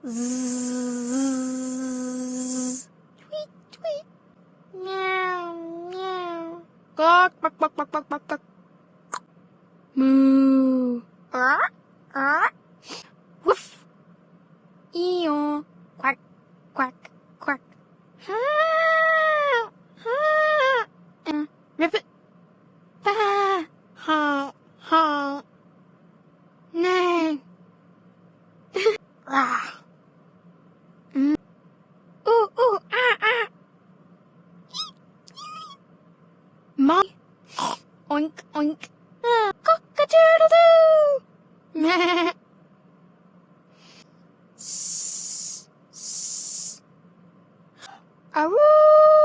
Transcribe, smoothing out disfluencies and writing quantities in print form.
Zzz. Tweet, tweet. Meow, meow. Gawk, buck, buck, buck, buck, buck, buck. Moo. Woof. Eeyore. Quack, quack, quack. Ribbit. Ba. Honk, honk. No. Ah. Ooh, ooh, ah, ah. Mom. Oink, oink. Cock-a-doodle-doo. Meh. Sss, sss. Aroo.